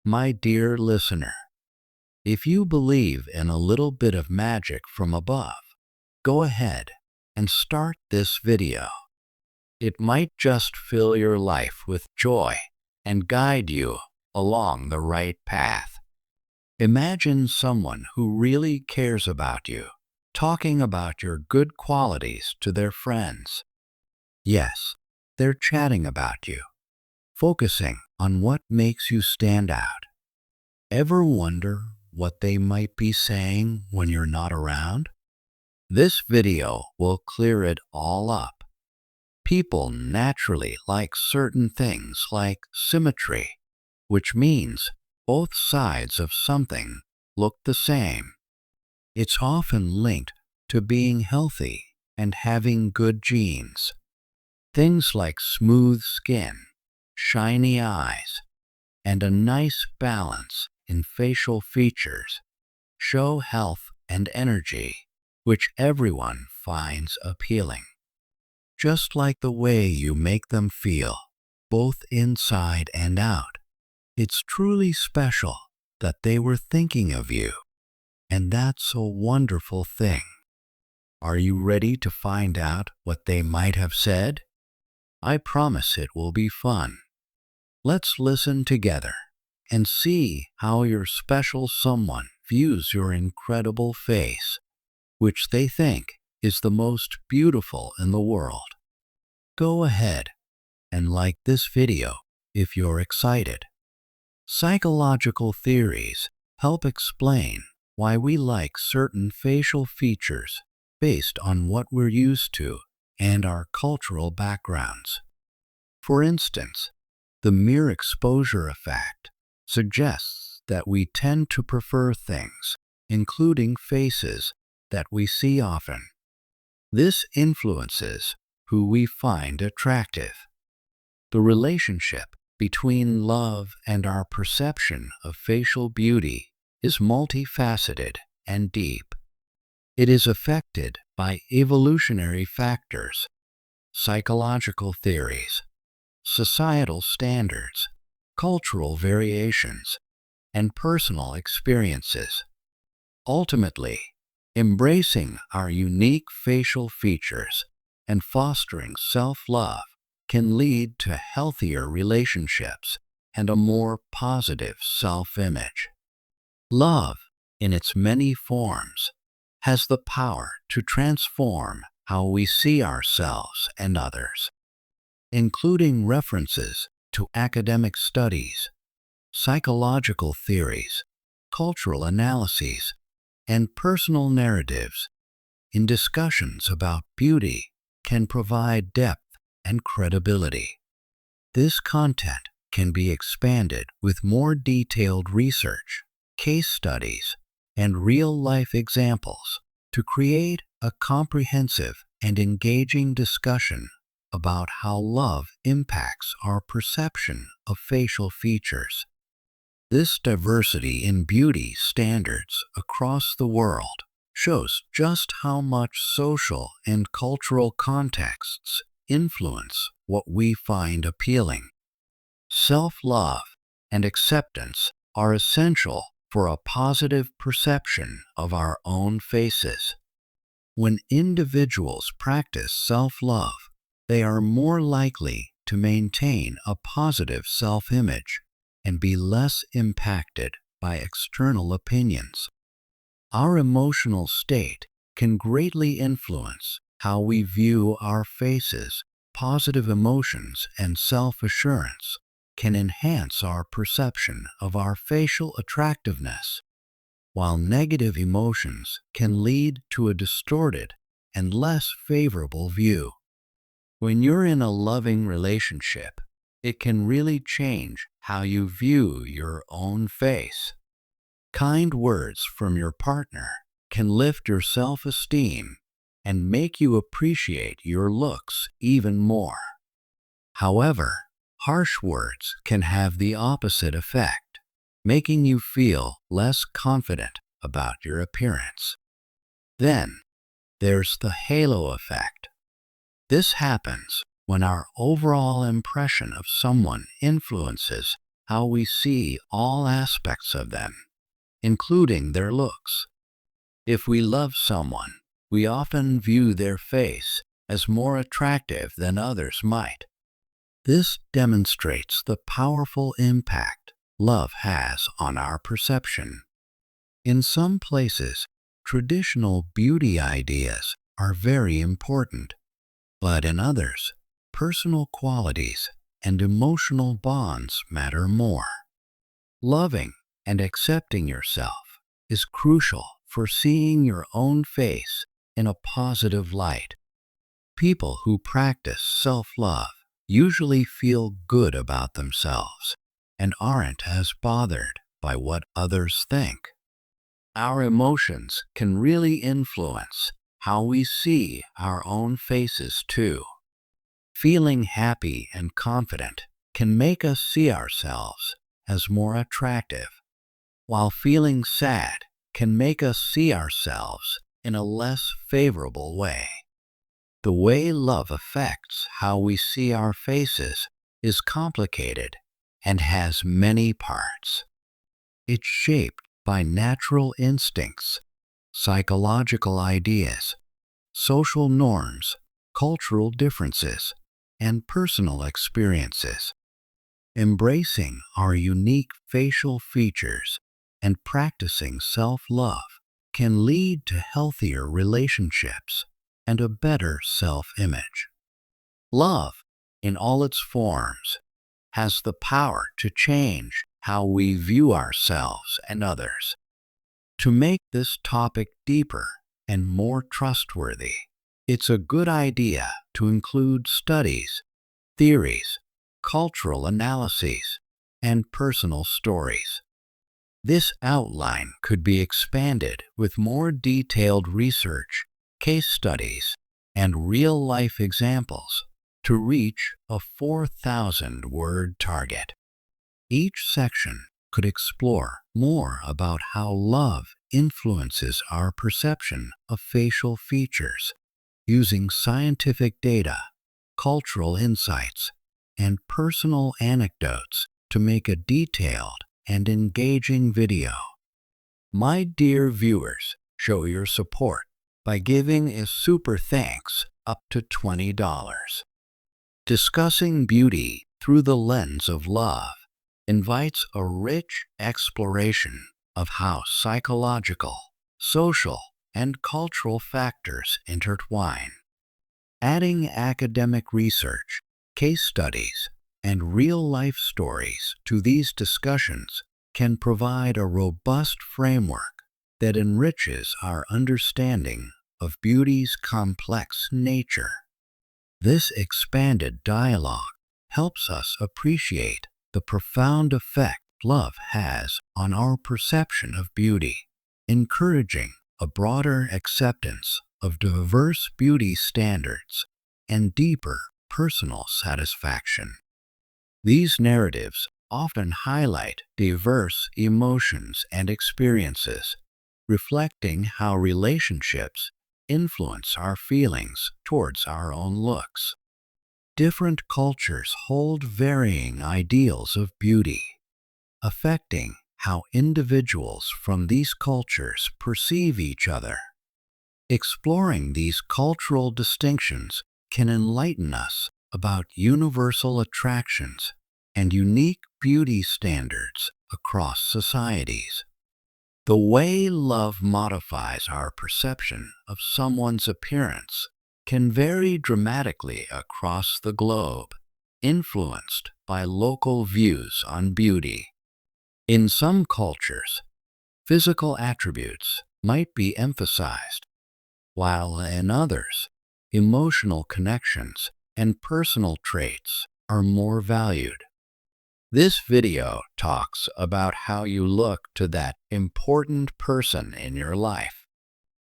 My dear listener, if you believe in a little bit of magic from above, go ahead and start this video. It might just fill your life with joy and guide you along the right path. Imagine someone who really cares about you, talking about your good qualities to their friends. Yes, they're chatting about you, focusing on what makes you stand out. Ever wonder what they might be saying when you're not around? This video will clear it all up. People naturally like certain things like symmetry, which means both sides of something look the same. It's often linked to being healthy and having good genes. Things like smooth skin, shiny eyes, and a nice balance in facial features show health and energy, which everyone finds appealing. Just like the way you make them feel, both inside and out, it's truly special that they were thinking of you, and that's a wonderful thing. Are you ready to find out what they might have said? I promise it will be fun. Let's listen together and see how your special someone views your incredible face, which they think is the most beautiful in the world. Go ahead and like this video if you're excited. Psychological theories help explain why we like certain facial features based on what we're used to and our cultural backgrounds. For instance, the mere exposure effect suggests that we tend to prefer things, including faces, that we see often. This influences who we find attractive. The relationship between love and our perception of facial beauty is multifaceted and deep. It is affected by evolutionary factors, psychological theories, societal standards, cultural variations, and personal experiences. Ultimately, embracing our unique facial features and fostering self-love can lead to healthier relationships and a more positive self-image. Love, in its many forms, has the power to transform how we see ourselves and others, including references to academic studies, psychological theories, cultural analyses, and personal narratives in discussions about beauty can provide depth and credibility. This content can be expanded with more detailed research, case studies, and real-life examples to create a comprehensive and engaging discussion about how love impacts our perception of facial features. This diversity in beauty standards across the world shows just how much social and cultural contexts influence what we find appealing. Self-love and acceptance are essential for a positive perception of our own faces. When individuals practice self-love, they are more likely to maintain a positive self-image and be less impacted by external opinions. Our emotional state can greatly influence how we view our faces. Positive emotions and self-assurance can enhance our perception of our facial attractiveness, while negative emotions can lead to a distorted and less favorable view. When you're in a loving relationship, it can really change how you view your own face. Kind words from your partner can lift your self-esteem and make you appreciate your looks even more. However, harsh words can have the opposite effect, making you feel less confident about your appearance. Then, there's the halo effect. This happens when our overall impression of someone influences how we see all aspects of them, including their looks. If we love someone, we often view their face as more attractive than others might. This demonstrates the powerful impact love has on our perception. In some places, traditional beauty ideas are very important, but in others, personal qualities and emotional bonds matter more. Loving and accepting yourself is crucial for seeing your own face in a positive light. People who practice self-love usually feel good about themselves and aren't as bothered by what others think. Our emotions can really influence how we see our own faces too. Feeling happy and confident can make us see ourselves as more attractive, while feeling sad can make us see ourselves in a less favorable way. The way love affects how we see our faces is complicated and has many parts. It's shaped by natural instincts, psychological ideas, social norms, cultural differences, and personal experiences. Embracing our unique facial features and practicing self-love can lead to healthier relationships and a better self-image. Love, in all its forms, has the power to change how we view ourselves and others. To make this topic deeper and more trustworthy, it's a good idea to include studies, theories, cultural analyses, and personal stories. This outline could be expanded with more detailed research, case studies, and real-life examples to reach a 4,000-word target. Each section could explore more about how love influences our perception of facial features, using scientific data, cultural insights, and personal anecdotes to make a detailed and engaging video. My dear viewers, show your support by giving a super thanks up to $20. Discussing beauty through the lens of love invites a rich exploration of how psychological, social, and cultural factors intertwine. Adding academic research, case studies, and real-life stories to these discussions can provide a robust framework that enriches our understanding of beauty's complex nature. This expanded dialogue helps us appreciate the profound effect love has on our perception of beauty, encouraging a broader acceptance of diverse beauty standards and deeper personal satisfaction. These narratives often highlight diverse emotions and experiences, reflecting how relationships influence our feelings towards our own looks. Different cultures hold varying ideals of beauty, affecting how individuals from these cultures perceive each other. Exploring these cultural distinctions can enlighten us about universal attractions and unique beauty standards across societies. The way love modifies our perception of someone's appearance can vary dramatically across the globe, influenced by local views on beauty. In some cultures, physical attributes might be emphasized, while in others, emotional connections and personal traits are more valued. This video talks about how you look to that important person in your life.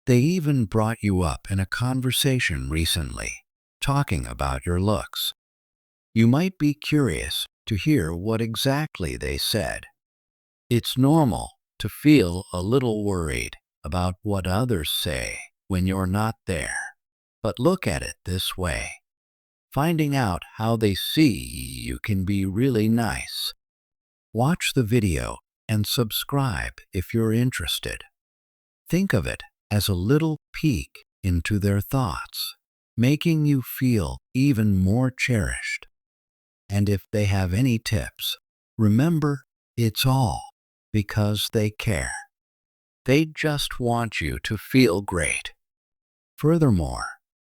They even brought you up in a conversation recently, talking about your looks. You might be curious to hear what exactly they said. It's normal to feel a little worried about what others say when you're not there, but look at it this way. Finding out how they see you can be really nice. Watch the video and subscribe if you're interested. Think of it as a little peek into their thoughts, making you feel even more cherished. And if they have any tips, remember, it's all because they care. They just want you to feel great. Furthermore,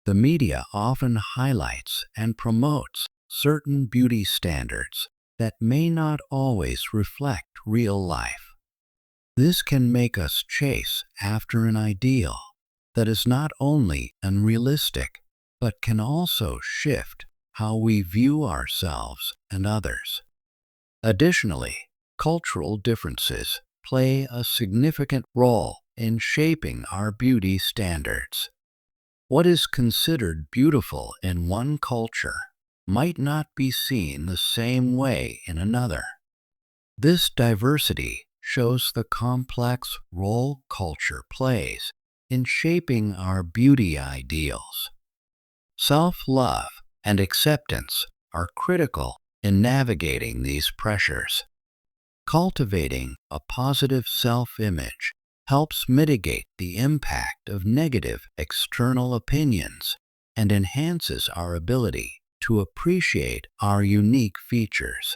the media often highlights and promotes certain beauty standards that may not always reflect real life. This can make us chase after an ideal that is not only unrealistic, but can also shift how we view ourselves and others. Additionally, cultural differences play a significant role in shaping our beauty standards. What is considered beautiful in one culture might not be seen the same way in another. This diversity shows the complex role culture plays in shaping our beauty ideals. Self-love and acceptance are critical in navigating these pressures. Cultivating a positive self-image helps mitigate the impact of negative external opinions and enhances our ability to appreciate our unique features.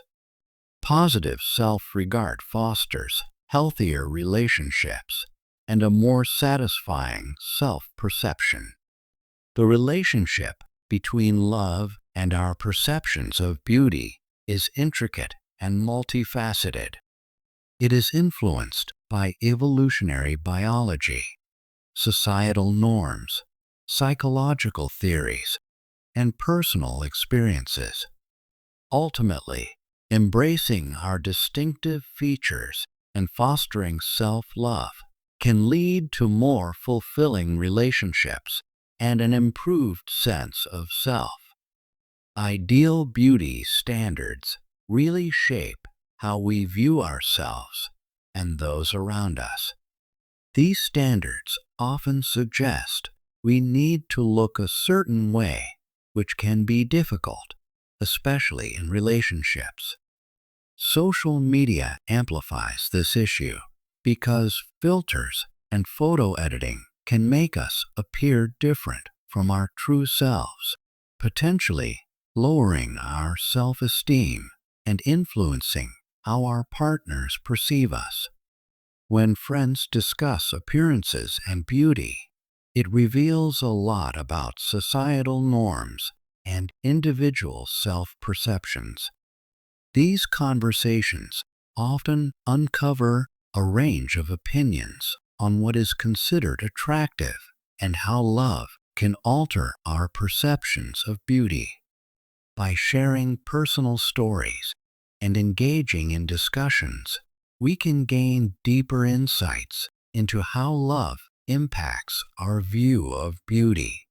Positive self-regard fosters healthier relationships and a more satisfying self-perception. The relationship between love and our perceptions of beauty is intricate and multifaceted. It is influenced by evolutionary biology, societal norms, psychological theories, and personal experiences. Ultimately, embracing our distinctive features and fostering self-love can lead to more fulfilling relationships and an improved sense of self. Ideal beauty standards really shape how we view ourselves and those around us. These standards often suggest we need to look a certain way, which can be difficult, especially in relationships. Social media amplifies this issue because filters and photo editing can make us appear different from our true selves, potentially lowering our self-esteem and influencing how our partners perceive us. When friends discuss appearances and beauty, it reveals a lot about societal norms and individual self-perceptions. These conversations often uncover a range of opinions on what is considered attractive and how love can alter our perceptions of beauty. By sharing personal stories and engaging in discussions, we can gain deeper insights into how love impacts our view of beauty.